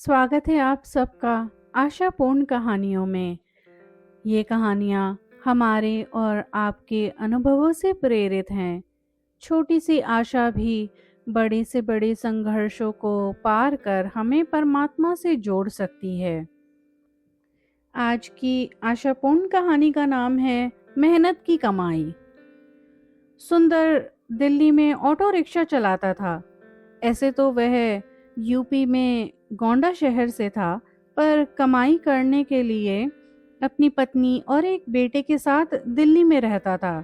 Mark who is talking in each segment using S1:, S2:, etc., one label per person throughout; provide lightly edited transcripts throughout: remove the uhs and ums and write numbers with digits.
S1: स्वागत है आप सबका आशापूर्ण कहानियों में। ये कहानियाँ हमारे और आपके अनुभवों से प्रेरित हैं। छोटी सी आशा भी बड़े से बड़े संघर्षों को पार कर हमें परमात्मा से जोड़ सकती है। आज की आशापूर्ण कहानी का नाम है मेहनत की कमाई। सुंदर दिल्ली में ऑटो रिक्शा चलाता था। ऐसे तो वह यूपी में गोंडा शहर से था, पर कमाई करने के लिए अपनी पत्नी और एक बेटे के साथ दिल्ली में रहता था।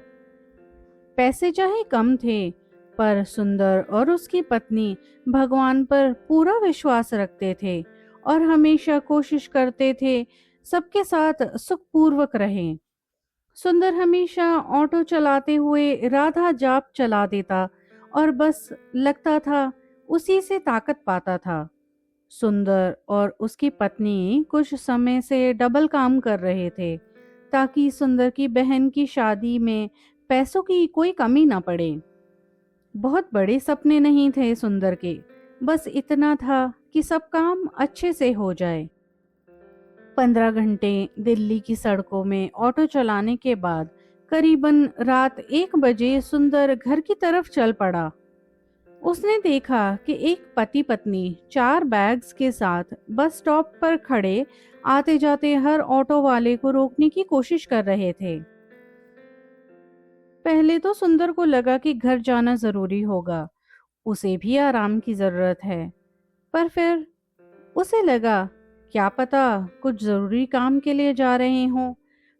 S1: पैसे चाहे कम थे, पर सुंदर और उसकी पत्नी भगवान पर पूरा विश्वास रखते थे और हमेशा कोशिश करते थे सबके साथ सुखपूर्वक रहें। सुंदर हमेशा ऑटो चलाते हुए राधा जाप चला देता और बस लगता था उसी से ताकत पाता था। सुंदर और उसकी पत्नी कुछ समय से डबल काम कर रहे थे ताकि सुंदर की बहन की शादी में पैसों की कोई कमी न पड़े। बहुत बड़े सपने नहीं थे सुंदर के, बस इतना था कि सब काम अच्छे से हो जाए। 15 घंटे दिल्ली की सड़कों में ऑटो चलाने के बाद करीबन रात 1 बजे सुंदर घर की तरफ चल पड़ा। उसने देखा कि एक पति पत्नी 4 बैग्स के साथ बस स्टॉप पर खड़े आते जाते हर ऑटो वाले को रोकने की कोशिश कर रहे थे। पहले तो सुंदर को लगा कि घर जाना जरूरी होगा, उसे भी आराम की जरूरत है। पर फिर उसे लगा, क्या पता कुछ जरूरी काम के लिए जा रहे हों,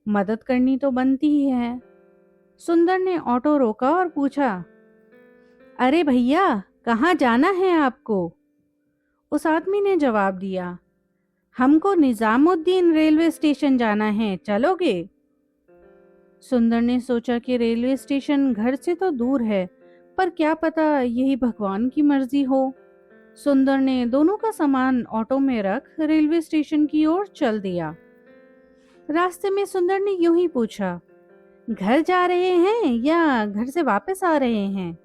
S1: मदद करनी तो बनती ही है। सुंदर ने ऑटो रोका और पूछा, अरे भैया, कहाँ जाना है आपको? उस आदमी ने जवाब दिया, हमको निजामुद्दीन रेलवे स्टेशन जाना है, चलोगे? सुंदर ने सोचा कि रेलवे स्टेशन घर से तो दूर है, पर क्या पता यही भगवान की मर्जी हो। सुंदर ने दोनों का सामान ऑटो में रख रेलवे स्टेशन की ओर चल दिया। रास्ते में सुंदर ने यूं ही पूछा, घर जा रहे हैं या घर से वापस आ रहे हैं?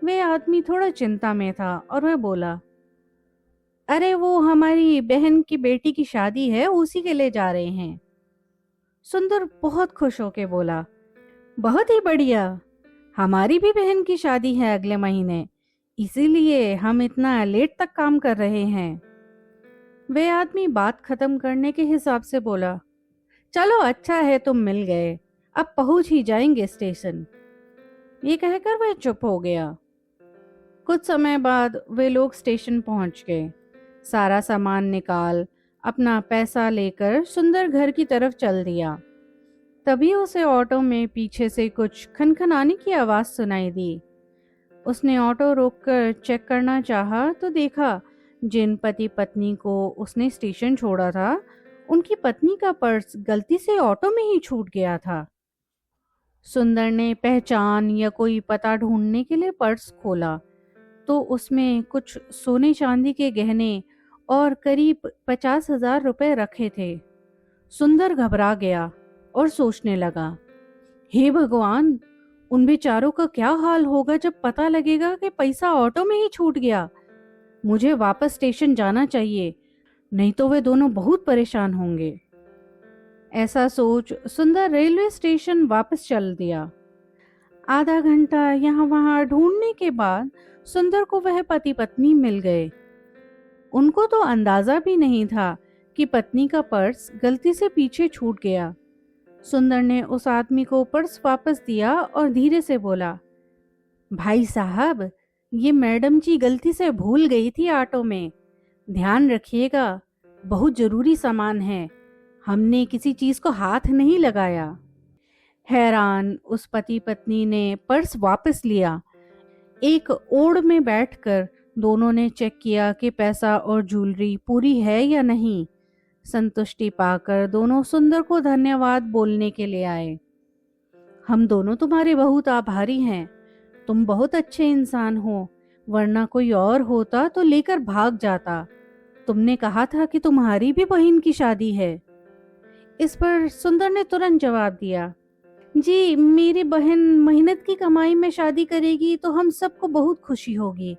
S1: वे आदमी थोड़ा चिंता में था और वह बोला, अरे वो हमारी बहन की बेटी की शादी है, उसी के लिए जा रहे हैं। सुंदर बहुत खुश होके बोला, बहुत ही बढ़िया, हमारी भी बहन की शादी है अगले महीने, इसीलिए हम इतना लेट तक काम कर रहे हैं। वे आदमी बात खत्म करने के हिसाब से बोला, चलो अच्छा है तुम मिल गए, अब पहुंच ही जाएंगे स्टेशन। ये कहकर वह चुप हो गया। कुछ समय बाद वे लोग स्टेशन पहुंच गए। सारा सामान निकाल अपना पैसा लेकर सुंदर घर की तरफ चल दिया। तभी उसे ऑटो में पीछे से कुछ खनखनाने की आवाज सुनाई दी। उसने ऑटो रोककर चेक करना चाहा तो देखा, जिन पति पत्नी को उसने स्टेशन छोड़ा था, उनकी पत्नी का पर्स गलती से ऑटो में ही छूट गया था। सुंदर ने पहचान या कोई पता ढूंढने के लिए पर्स खोला तो उसमें कुछ सोने चांदी के गहने और करीब 50,000 रुपए रखे थे। सुंदर घबरा गया और सोचने लगा, हे भगवान, उन बेचारों का क्या हाल होगा जब पता लगेगा कि पैसा ऑटो में ही छूट गया। मुझे वापस स्टेशन जाना चाहिए, नहीं तो वे दोनों बहुत परेशान होंगे। ऐसा सोच सुंदर रेलवे स्टेशन वापस चल दिया। आधा घंटा यहाँ वहां ढूंढने के बाद सुंदर को वह पति पत्नी मिल गए। उनको तो अंदाजा भी नहीं था कि पत्नी का पर्स गलती से पीछे छूट गया। सुंदर ने उस आदमी को पर्स वापस दिया और धीरे से बोला, भाई साहब, ये मैडम जी गलती से भूल गई थी ऑटो में, ध्यान रखिएगा, बहुत जरूरी सामान है, हमने किसी चीज को हाथ नहीं लगाया। हैरान उस पति पत्नी ने पर्स वापस लिया। एक ओड़ में बैठकर दोनों ने चेक किया कि पैसा और ज्वेलरी पूरी है या नहीं। संतुष्टि पाकर दोनों सुंदर को धन्यवाद बोलने के लिए आए। हम दोनों तुम्हारे बहुत आभारी हैं, तुम बहुत अच्छे इंसान हो, वरना कोई और होता तो लेकर भाग जाता। तुमने कहा था कि तुम्हारी भी बहन की शादी है। इस पर सुंदर ने तुरंत जवाब दिया, जी, मेरी बहन मेहनत की कमाई में शादी करेगी तो हम सबको बहुत खुशी होगी।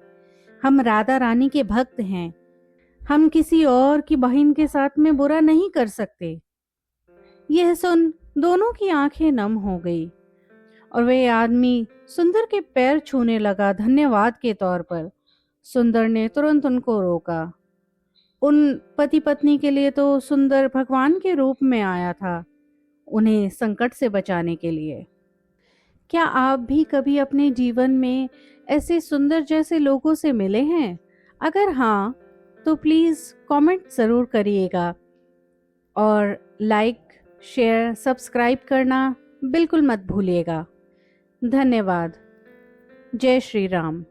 S1: हम राधा रानी के भक्त हैं। हम किसी और की बहन के साथ में बुरा नहीं कर सकते। यह सुन दोनों की आंखें नम हो गई और वह आदमी सुंदर के पैर छूने लगा धन्यवाद के तौर पर। सुंदर ने तुरंत उनको रोका। उन पति पत्नी के लिए तो सुंदर भगवान के रूप में आया था, उन्हें संकट से बचाने के लिए। क्या आप भी कभी अपने जीवन में ऐसे सुंदर जैसे लोगों से मिले हैं? अगर हाँ, तो प्लीज कमेंट जरूर करिएगा और लाइक, शेयर, सब्सक्राइब करना बिल्कुल मत भूलिएगा। धन्यवाद। जय श्री राम।